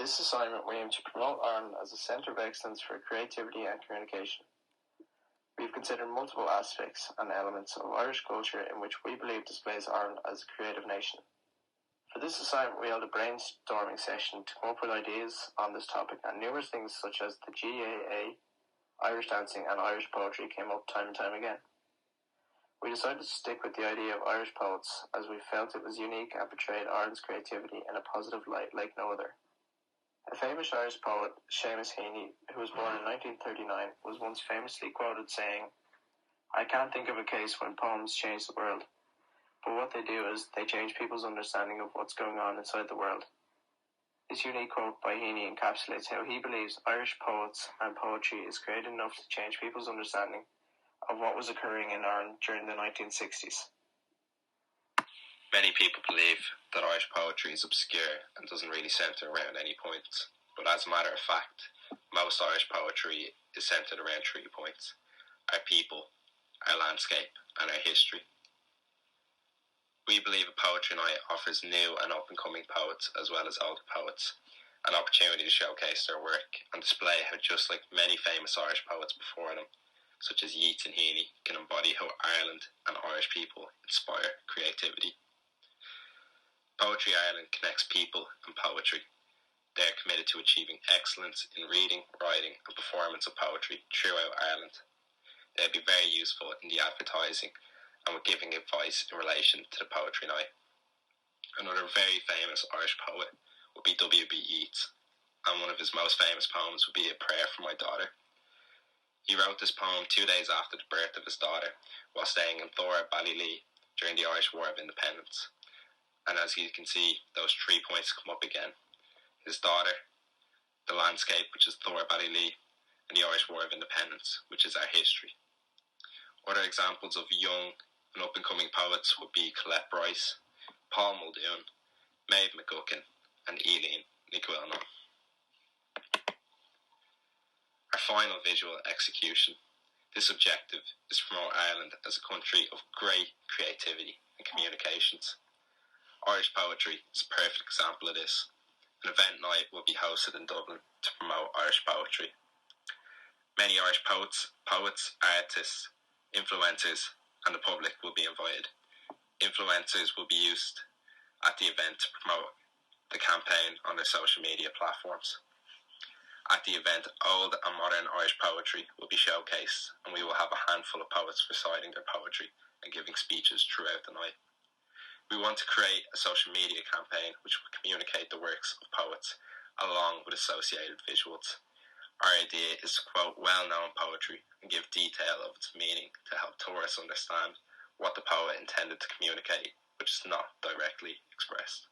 this assignment, we aim to promote Ireland as a centre of excellence for creativity and communication. We have considered multiple aspects and elements of Irish culture in which we believe displays Ireland as a creative nation. For this assignment, we held a brainstorming session to come up with ideas on this topic, and numerous things such as the GAA, Irish dancing, and Irish poetry came up time and time again. We decided to stick with the idea of Irish poets, as we felt it was unique and portrayed Ireland's creativity in a positive light like no other. A famous Irish poet, Seamus Heaney, who was born in 1939, was once famously quoted saying, "I can't think of a case when poems change the world, but what they do is they change people's understanding of what's going on inside the world." This unique quote by Heaney encapsulates how he believes Irish poets and poetry is creative enough to change people's understanding of what was occurring in Ireland during the 1960s. Many people believe that Irish poetry is obscure and doesn't really centre around any points, but as a matter of fact, most Irish poetry is centred around 3 points: our people, our landscape, and our history. We believe a poetry night offers new and up-and-coming poets, as well as older poets, an opportunity to showcase their work and display how, just like many famous Irish poets before them, such as Yeats and Heaney, can embody how Ireland and Irish people inspire creativity. Poetry Ireland connects people and poetry. They are committed to achieving excellence in reading, writing, and performance of poetry throughout Ireland. They will be very useful in the advertising and with giving advice in relation to the poetry night. Another very famous Irish poet would be W.B. Yeats, and one of his most famous poems would be A Prayer for My Daughter. He wrote this poem 2 days after the birth of his daughter, while staying in Thora, Ballylee, during the Irish War of Independence. And as you can see, those 3 points come up again: his daughter, the landscape, which is Thora, Ballylee, and the Irish War of Independence, which is our history. Other examples of young and up-and-coming poets would be Colette Bryce, Paul Muldoon, Maeve McGuckin, and Eileen Nickwellnon. Our final visual execution. This objective is to promote Ireland as a country of great creativity and communications. Irish poetry is a perfect example of this. An event night will be hosted in Dublin to promote Irish poetry. Many Irish poets, artists, influencers, and the public will be invited. Influencers will be used at the event to promote the campaign on their social media platforms. At the event, old and modern Irish poetry will be showcased, and we will have a handful of poets reciting their poetry and giving speeches throughout the night. We want to create a social media campaign which will communicate the works of poets along with associated visuals. Our idea is to quote well-known poetry and give detail of its meaning to help tourists understand what the poet intended to communicate, which is not directly expressed.